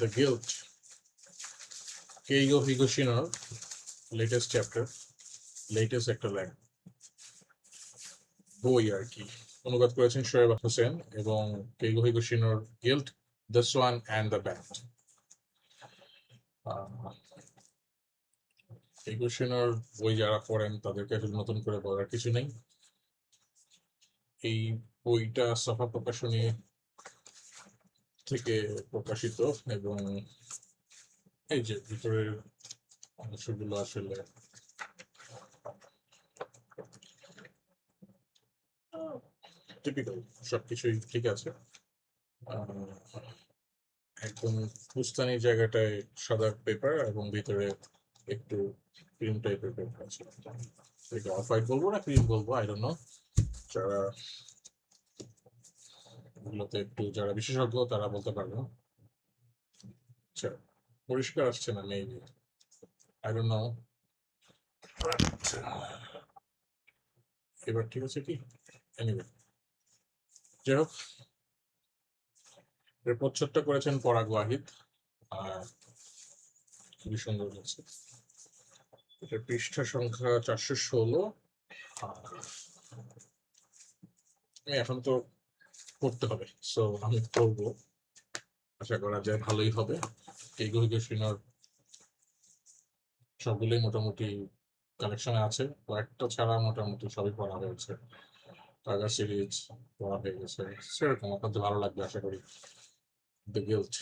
The guilt, Keigo হিগোশিনোর latest chapter, latest একটা বই আর কি। অনুবাদ করেছেন শোয়েব হোসেন এবং কেইগো হিগোশিনোর guilt, the swan and the bat. হিগোশিনোর বই যারা পড়েন তাদেরকে আসলে নতুন করে বলার কিছু নেই। এই বইটা সাফা প্রকাশনী থেকে প্রকাশিত এবং এই যে ভিতরের অংশগুলো আসলে টিপিক্যাল, সবকিছুই ঠিক আছে। একদম ফুস্তানি জায়গাটায় সাদা পেপার এবং ভিতরে একটু ক্রিম টাইপের পেপার আছে। এটা অফ হোয়াইট বলবো না ক্রিম বলবো, আই ডোন্ট নো। যারা এগুলোতে একটু যারা বিশেষজ্ঞ তারা বলতে পারবে। আচ্ছা, পরিষ্কার আসছে না মেবি, আই ডোন্ট নো। এবার ঠিক আছে কি? এনিওয়ে, যাই হোক, এর প্রচ্ছদটা করেছেন পরাগ ওয়াহিদ, আর খুবই সুন্দর লাগছে। এটার পৃষ্ঠা সংখ্যা 416। আমি এখন তো করতে হবে, সো আমি করবো, আশা করা যায় ভালোই হবে। কেইগো হিগোশিনোর সবগুলোই মোটামুটি কালেকশনে আছে, কয়েকটা ছাড়া মোটামুটি সবই পড়া হয়েছে। টাইগার সিরিজ পড়া হয়ে গেছে, সেরকম আপনাদের ভালো লাগবে আশা করি। The guilt